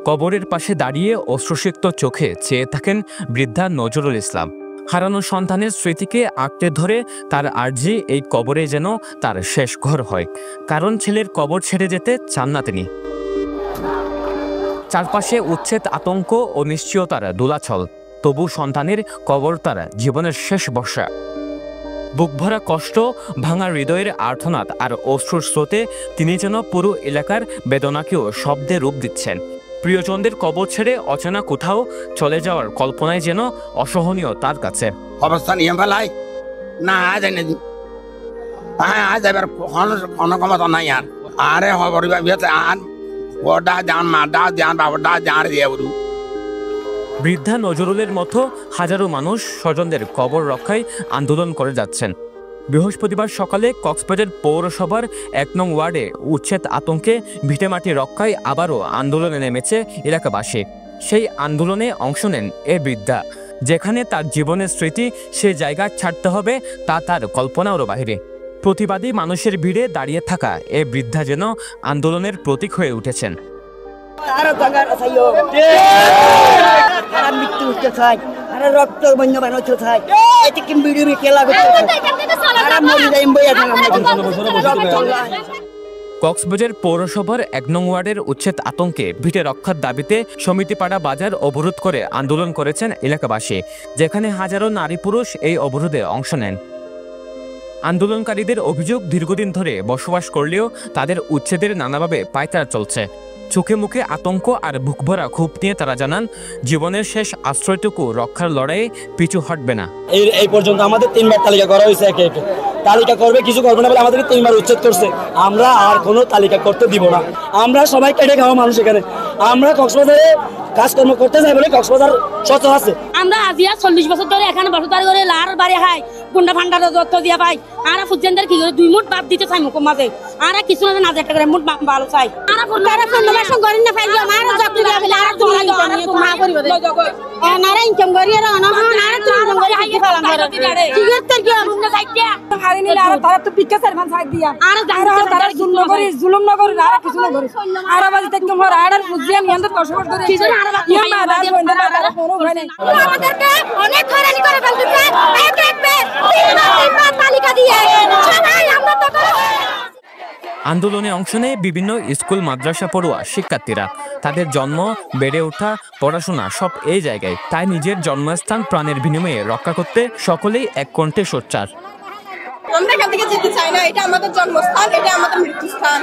কবরের পাশে দাঁড়িয়ে অশ্রুসিক্ত চোখে চেয়ে থাকেন বৃদ্ধা নজরুল ইসলাম। হারানো সন্তানের স্মৃতিকে আঁকড়ে ধরে তার আর্জি এই কবরে যেন তার শেষ ঘর হয়, কারণ ছেলের কবর ছেড়ে যেতে চান না তিনি। চারপাশে উচ্ছেদ, আতঙ্ক ও নিশ্চয়তার দোলাচল, তবু সন্তানের কবর তার জীবনের শেষ বর্ষা। বুকভরা কষ্ট, ভাঙা হৃদয়ের আর্তনাদ আর অশ্রুর স্রোতে তিনি যেন পুরো এলাকার বেদনাকেও শব্দে রূপ দিচ্ছেন। প্রিয়জনদের কবর ছেড়ে অচেনা কোথাও চলে যাওয়ার কল্পনায় যেন অসহনীয় তার কাছে। অবস্থা নিয়ে ফেলাই না, আজ এনে দিন, আজ এবার কোনো ক্ষমতা নাই আর। আরে খবর আর ওটা যান, মাটা যান, বাবাটা যান দিয়ে বলু। বৃদ্ধা নজরুলের মতো হাজারো মানুষ স্বজনদের কবর রক্ষায় আন্দোলন করে যাচ্ছেন। বৃহস্পতিবার সকালে কক্সবাজার পৌরসভার ১ নং ওয়ার্ডে উচ্ছেদ আতঙ্কে ভিটেমাটি রক্ষায় আবারও আন্দোলনে নেমেছে এলাকাবাসী। সেই আন্দোলনে অংশ নেন এ বৃদ্ধা। যেখানে তার জীবনের স্মৃতি সে জায়গা ছাড়তে হবে তা তার কল্পনারও বাইরে। প্রতিবাদী মানুষের ভিড়ে দাঁড়িয়ে থাকা এ বৃদ্ধা যেন আন্দোলনের প্রতীক হয়ে উঠেছেন। কক্সবাজার পৌরসভার ১ নং ওয়ার্ডের উচ্ছেদ আতঙ্কে ভিটে রক্ষার দাবিতে সমিতিপাড়া বাজার অবরোধ করে আন্দোলন করেছেন এলাকাবাসী, যেখানে হাজারো নারী পুরুষ এই অবরোধে অংশ নেন। আন্দোলনকারীদের অভিযোগ, দীর্ঘদিন ধরে বসবাস করলেও তাদের উচ্ছেদের নানাভাবে পায়তারা চলছে। চোখে মুখে আতঙ্ক আর বুকভরা ক্ষোভ নিয়ে তারা জানান, জীবনের শেষ আশ্রয়টুকু রক্ষার লড়াইয়ে পিছু হটবে না। এই পর্যন্ত আমাদের 3বার তালিকা করা হয়েছে, একে একে তালিকা করবে, কিছু করবে না বলে আমাদেরকে 3বার উচ্ছেদ করছে। আমরা আর কোনো তালিকা করতে দিব না। আমরা সবাই কেটে খাওয়া মানুষ, এখানে আমরা কক্সবাজারে কাজকর্ম করতে যাই বলে কক্সবাজার সচল আছে। আমরা আজিয়া 40 বছর ধরে এখানে বসবাস করে লার বাড়ি খাই, গুন্ডা ফান্ডার যত দিয়া পাই। আর ফুজেন্দার কি করে 2 মুঠ বাপ দিতে চাই মুখ মাঝে, আর কিছু না একটা করে মুঠ ভালো চাই। আর ফুন্ডারা ফন্ডমাশন করেন না ফাইল আমার যত দিয়া ফেলে আর তুমি মা করিব দে নারা ইনকাম করি আর না নারা তুমি ইনকাম করি হাইতে ফালাম করে ঠিক আছে কি আমরা সাইডে হারিনি আর তারা তো পিকে সারমান সাইড দিয়া আর তারা জুলুম না করি আর কিছু না করি আর বাজি থেকে মোর আর ফুজিয়া নিয়ন্ত্রণ বসবাস করে কি আর বাকি আমাদেরকে অনেক হয়রানি করে ফেলতেছে। এক তালিকা দিয়ে সবাই আমরা তো আন্দোলনে অংশ নেয় বিভিন্ন স্কুল, মাদ্রাসা পড়ুয়া শিক্ষার্থীরা। তাদের জন্ম, বেড়ে ওঠা, পড়াশোনা সব এই জায়গায়। তাই নিজের জন্মস্থান প্রাণের বিনিময়ে রক্ষা করতে সকলেই এক কণ্ঠে সোচ্চার। আমরা এখান থেকে যেতে চাই না, এটা আমাদের জন্মস্থান, এটা আমাদের মৃত্যুস্থান।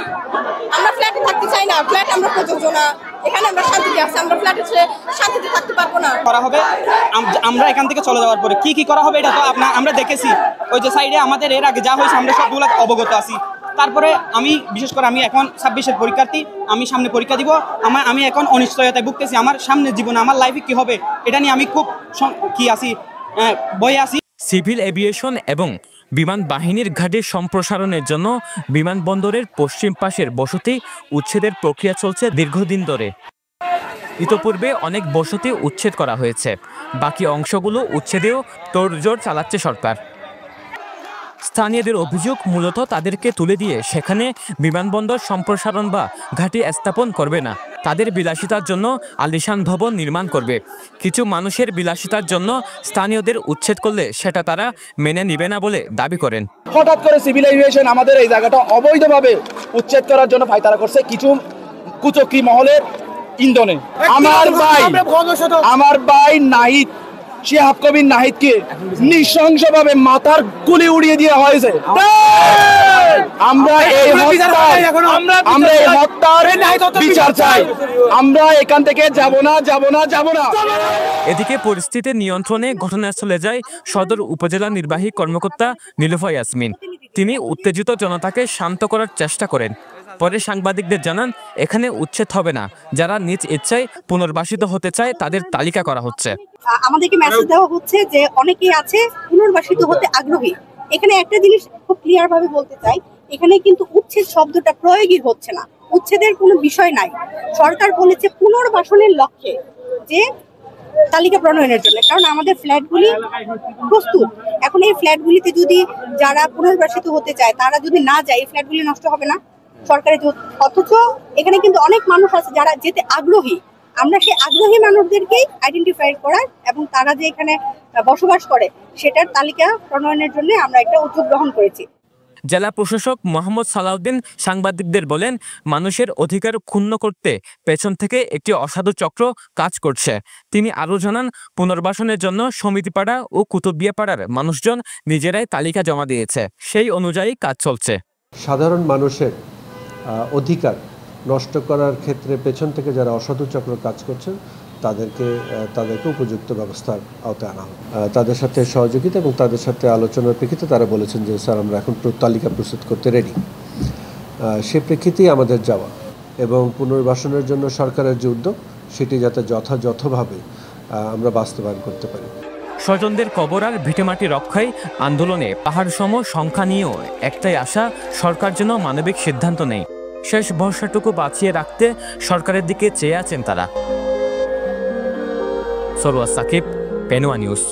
আমরা ফ্ল্যাটে থাকতে চাই না, ফ্ল্যাট আমরা প্রযোজ্য না। এখানে আমরা শান্তিতে আছি, আমরা ফ্ল্যাটে শান্তিতে থাকতে পারবো না। করা হবে আমরা এখান থেকে চলে যাওয়ার পরে কি করা হবে এটা তো আমরা দেখেছি। ওই যে সাইডে আমাদের এর আগে যা হয়েছে আমরা সবগুলো অবগত আছি। তারপরে আমি বিশেষ করে আমি এখন 26-এর পরীক্ষার্থী, আমি সামনে পরীক্ষা দিব। আমি এখন অনিশ্চয়তায় ভুগতেছি, আমার সামনে জীবনে আমার লাইফে কি হবে এটা নিয়ে আমি খুব ভয়ে আছি। সিভিল এভিয়েশন এবং বিমান বাহিনীর ঘাটে সম্প্রসারণের জন্য বিমানবন্দরের পশ্চিম পাশের বসতি উচ্ছেদের প্রক্রিয়া চলছে দীর্ঘদিন ধরে। ইতোপূর্বে অনেক বসতি উচ্ছেদ করা হয়েছে, বাকি অংশগুলো উচ্ছেদেও তোড়জোড় চালাচ্ছে সরকার। স্থানীয়দের অভিযোগ, মূলত তাদেরকে তুলে দিয়ে সেখানে বিমানবন্দর সম্প্রসারণ বা ঘাঁটি স্থাপন করবে না, তাদের বিলাসিতার জন্য আলিশান ভবন নির্মাণ করবে। কিছু মানুষের বিলাসিতার জন্য স্থানীয়দের উচ্ছেদ করলে সেটা তারা মেনে নিবে না বলে দাবি করেন। হঠাৎ করে সিভিল এভিয়েশন আমাদের এই জায়গাটা অবৈধভাবে উচ্ছেদ করার জন্য ফায়তারা করছে কিছু কুচক্রী মহলের ইন্ধনে। আমার ভাই নাহিদ, শিহাব কবির নাহিদকে নৃশংসভাবে মাথার গুলি উড়িয়ে দেওয়া হয়েছে। আমরা এই হত্যার বিচার চাই। আমরা এখান থেকে যাব না। এদিকে পরিস্থিতি নিয়ন্ত্রণে ঘটনাস্থলে যায় সদর উপজেলা নির্বাহী কর্মকর্তা নীলুফা ইয়াসমিন। তিনি উত্তেজিত জনতাকে শান্ত করার চেষ্টা করেন। পরে সাংবাদিকদের জানান, এখানে উচ্ছেদ হবে না, যারা নিজ ইচ্ছায় পুনর্বাসিত হতে চায় তাদের তালিকা করা হচ্ছে। আমাদেরকে মেসেজ দেওয়া হচ্ছে যে অনেকেই আছে পুনর্বাসিত হতে আগ্রহী। এখানে একটা জিনিস খুব ক্লিয়ার ভাবে বলতে চাই, এখানে কিন্তু উচ্ছেদ শব্দটা প্রয়োগই হচ্ছে না, উচ্ছেদের কোনো বিষয় নাই। সরকার বলেছে পুনর্বাসনের লক্ষ্যে যে তালিকা প্রণয়নের জন্য, কারণ আমাদের ফ্ল্যাটগুলি প্রস্তুত। এখন এই ফ্ল্যাটগুলিতে যদি যারা পুনর্বাসিত হতে চায় তারা যদি না যায়, এই ফ্ল্যাটগুলি নষ্ট হবে না সরকারের। অথচ এখানে কিন্তু অনেক মানুষ আছে যারা যেতে আগ্রহী, আমরা সেই আগ্রহী মানুষদেরকেই আইডেন্টিফাই করার এবং তারা যে এখানে বসবাস করে সেটার তালিকা প্রণয়নের জন্য আমরা একটা উদ্যোগ গ্রহণ করেছি। জেলা প্রশাসক মোহাম্মদ সালাউদ্দিন সাংবাদিকদের বলেন, মানুষের অধিকার ক্ষুণ্ণ করতে পেছন থেকে একটি অসাধু চক্র কাজ করছে। তিনি আরও জানান, পুনর্বাসনের জন্য সমিতিপাড়া ও কুতুবিয়াপাড়ার মানুষজন নিজেরাই তালিকা জমা দিয়েছে, সেই অনুযায়ী কাজ চলছে। সাধারণ মানুষের অধিকার নষ্ট করার ক্ষেত্রে পেছন থেকে যারা অসাধু চক্র কাজ করছেন তাদেরকে উপযুক্ত ব্যবস্থার আওতায় আনা হবে। তাদের সাথে সহযোগিতা এবং তাদের সাথে আলোচনার প্রেক্ষিতে তারা বলেছেন যে স্যার আমরা এখন তালিকা প্রস্তুত করতে রেডি। সে প্রেক্ষিতেই আমাদের যাওয়া এবং পুনর্বাসনের জন্য সরকারের যে উদ্যোগ সেটি যাতে যথাযথভাবে আমরা বাস্তবায়ন করতে পারি। স্বজনদের কবর আর ভিটেমাটি রক্ষায় আন্দোলনে পাহাড় সম সংখ্যা নিয়েও একটাই আশা, সরকার যেন মানবিক সিদ্ধান্ত নেয়। শেষ ভরসাটুকু বাঁচিয়ে রাখতে সরকারের দিকে চেয়ে আছেন তারা। সরওয়ার সাকিব, পেনুয়া নিউজ।